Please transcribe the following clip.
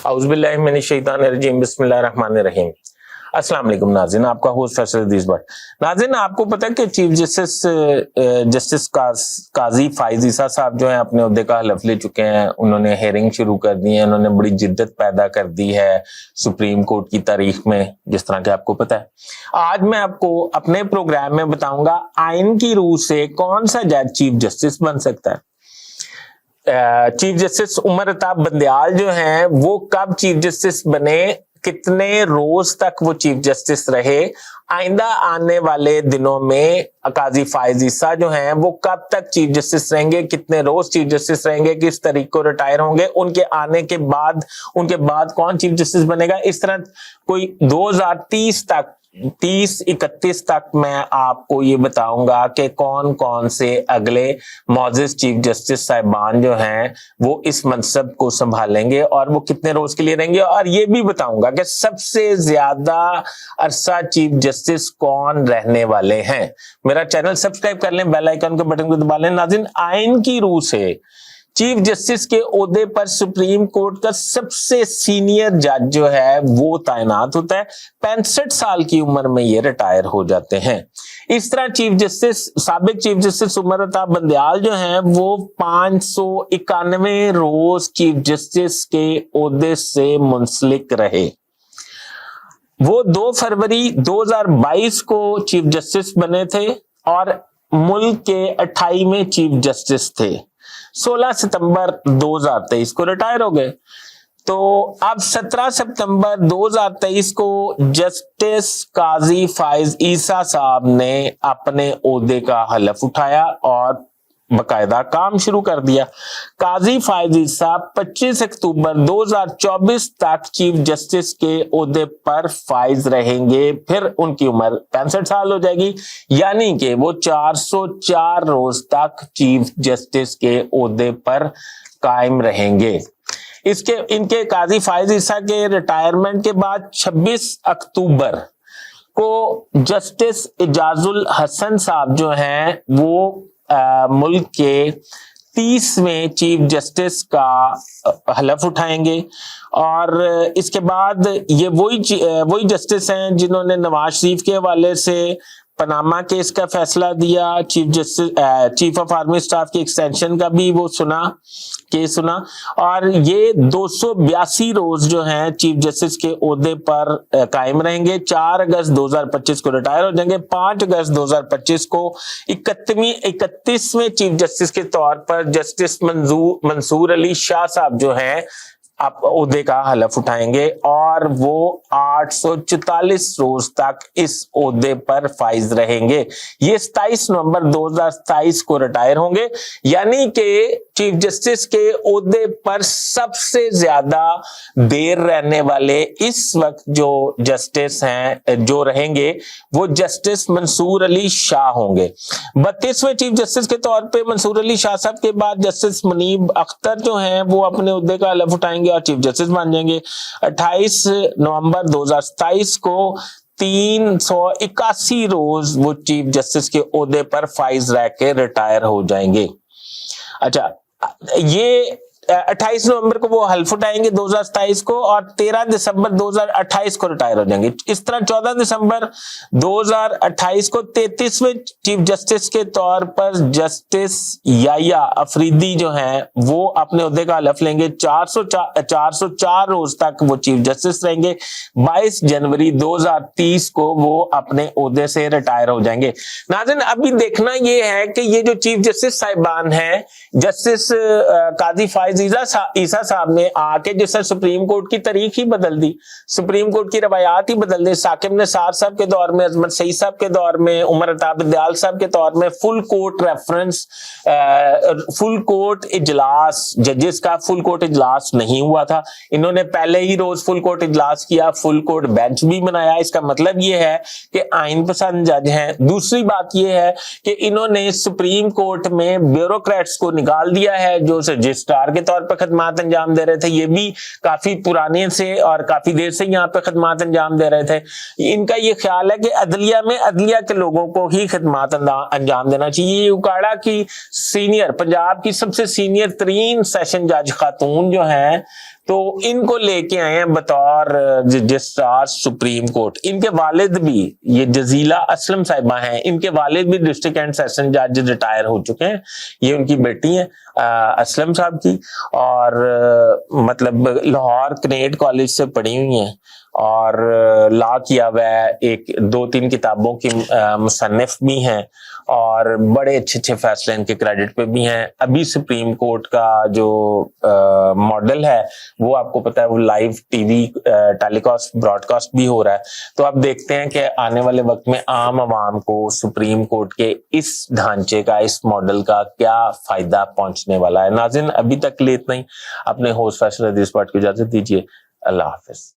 औज़ुबिल्लाहि मिनश्शैतानिर्रजीम बिस्मिल्लाहिर्रहमानिर्रहीम। अस्सलाम वालेकुम नाज़रीन, आपका होस्ट फैसल हदीस भट्ट। नाज़रीन, आपको पता है कि चीफ जस्टिस काजी फाइज ईसा साहब जो हैं अपने ओहदे का हलफ ले चुके हैं। उन्होंने हेयरिंग शुरू कर दी है, उन्होंने बड़ी जिद्दत पैदा कर दी है सुप्रीम कोर्ट की तारीख में, जिस तरह के आपको पता है। आज मैं आपको अपने प्रोग्राम में बताऊंगा आइन की रूह से कौन सा जज चीफ जस्टिस बन सकता है। चीफ जस्टिस उमर अताब बंदयाल जो हैं वो कब चीफ जस्टिस बने, कितने रोज तक वो चीफ जस्टिस रहे, आइंदा आने वाले दिनों में काजी फाइज ईसा जो हैं वो कब तक चीफ जस्टिस रहेंगे, कितने रोज चीफ जस्टिस रहेंगे, किस तारीख को रिटायर होंगे, उनके आने के बाद कौन चीफ जस्टिस बनेगा, इस तरह कोई 2030 तक 30-31 तक मैं आपको ये बताऊंगा कि कौन कौन से अगले मौजूद चीफ जस्टिस साहिबान जो हैं वो इस मनसब को संभालेंगे और वो कितने रोज के लिए रहेंगे, और ये भी बताऊंगा कि सबसे ज्यादा अरसा चीफ जस्टिस कौन रहने वाले हैं। मेरा चैनल सब्सक्राइब कर लें, बेल आइकन के बटन को दबा लें। नाज़रीन, आइन की रूह से चीफ जस्टिस के ओहदे पर सुप्रीम कोर्ट का सबसे सीनियर जज जो है वो तैनात होता है। 65 साल की उम्र में ये रिटायर हो जाते हैं। इस तरह साबिक चीफ जस्टिस उमर अताब बंदयाल जो हैं वो 591 रोज चीफ जस्टिस के ओहदे से मुंसलिक रहे। वो 2 फरवरी 2022 को चीफ जस्टिस बने थे और मुल्क के 28वें चीफ जस्टिस थे। 16 सितंबर 2023 को रिटायर हो गए। तो अब 17 सितंबर 2023 को जस्टिस काजी फाइज ईसा साहब ने अपने ओहदे का हलफ उठाया और बकायदा काम शुरू कर दिया। काजी फाइज ईसा 25 अक्टूबर 2024 तक चीफ जस्टिस के ओहदे पर फाइज रहेंगे। फिर उनकी उम्र 65 साल हो जाएगी, यानी कि वो 404 रोज तक चीफ जस्टिस के ओहदे पर कायम रहेंगे। इनके काजी फाइज ईसा के रिटायरमेंट के बाद 26 अक्टूबर को जस्टिस इजाजुल हसन साहब जो हैं वो मुल्क के 30वें चीफ जस्टिस का हलफ उठाएंगे। और इसके बाद ये वही जस्टिस हैं जिन्होंने नवाज शरीफ के हवाले से पनामा केस का फैसला दिया, चीफ ऑफ आर्मी स्टाफ की एक्सटेंशन का भी वो केस सुना। और ये 282 रोज जो हैं चीफ जस्टिस के ओहदे पर कायम रहेंगे। 4 अगस्त 2025 को रिटायर हो जाएंगे। 5 अगस्त 2025 को 31वें चीफ जस्टिस के तौर पर जस्टिस मंसूर अली शाह साहब जो हैं आप ओहदे का हलफ उठाएंगे और वो 844 रोज तक इस ओहदे पर फाइज रहेंगे। ये 27 नवंबर 2027 को रिटायर होंगे, यानी कि चीफ जस्टिस के ओहदे पर सबसे ज्यादा देर रहने वाले इस वक्त जो जस्टिस हैं जो रहेंगे वो जस्टिस मंसूर अली शाह होंगे। 32वें चीफ जस्टिस के तौर पे मंसूर अली शाह साहब के बाद जस्टिस मुनीब अख्तर जो हैं वो अपने ओहदे का हलफ उठाएंगे और चीफ जस्टिस बन जाएंगे। 28 नवंबर 2027 को 381 रोज वो चीफ जस्टिस के ओहदे पर फाइज रह के रिटायर हो जाएंगे। अच्छा, ये 28 नवंबर को वो हल्फ उठाएंगे 2027 को और 13 दिसंबर 2028 को रिटायर हो जाएंगे। इस तरह 14 दिसंबर 2028 को 33वें चीफ जस्टिस के तौर पर जस्टिस याया अफरीदी जो हैं वो अपने ओहदे का हलफ लेंगे। 404 रोज तक वो चीफ जस्टिस रहेंगे। 22 जनवरी 2030 को वो अपने ओहदे से रिटायर हो जाएंगे। नाज़रीन, अभी देखना ये है कि ये जो चीफ जस्टिस साहिबान हैं, जस्टिस काजी फाइज ईसा साहब ने आके जैसे सुप्रीम कोर्ट की तारीख ही बदल दी, सुप्रीम कोर्ट की रवायात ही बदल दी। साकिब निसार साहब के दौर में, अजमत सईद साहब के दौर में, उमर अताब बंदयाल साहब के दौर में full court reference, full court इजलास, जजेस का फुल कोर्ट इजलास नहीं हुआ था। इन्होंने पहले ही रोज फुल कोर्ट इजलास किया, फुल कोर्ट बेंच भी बनाया। इसका मतलब ये है कि आइन पसंद जज हैं। दूसरी बात ये है कि इन्होंने सुप्रीम कोर्ट में ब्यूरोक्रेट्स को निकाल दिया है जो रजिस्ट्रार के तौर पर खदमात अंजाम दे रहे थे। ये भी काफी पुराने से और काफी देर से यहाँ पे खदमात अंजाम दे रहे थे। इनका ये ख्याल है कि अदलिया में अदलिया के लोगों को ही खदमात अंजाम देना चाहिए। उकाड़ा की सीनियर, पंजाब की सबसे सीनियर तरीन सेशन जज खातून जो हैं تو ان کو لے کے آئے ہیں بطور رجسٹرار سپریم کورٹ. ان کے والد بھی, یہ جزیلہ اسلم صاحبہ ہیں, ان کے والد بھی ڈسٹرکٹ اینڈ سیشن جج ریٹائر ہو چکے ہیں. یہ ان کی بیٹی ہیں اسلم صاحب کی, اور مطلب لاہور کنیڈ کالج سے پڑھی ہوئی ہیں اور لا کیا ہوا ہے, ایک 2-3 کتابوں کی مصنف بھی ہیں, اور بڑے اچھے فیصلے ان کے کریڈٹ پہ بھی ہیں. ابھی سپریم کورٹ کا جو ماڈل ہے وہ آپ کو پتا ہے وہ لائیو ٹی وی ٹیلی کاسٹ براڈ کاسٹ بھی ہو رہا ہے. تو آپ دیکھتے ہیں کہ آنے والے وقت میں عام عوام کو سپریم کورٹ کے اس ڈھانچے کا, اس ماڈل کا کیا فائدہ پہنچنے والا ہے. ناظرین ابھی تک کے لیے اتنا ہی. اپنے ہوسٹ فیصل حدیث پاٹ کو اجازت دیجیے. اللہ حافظ.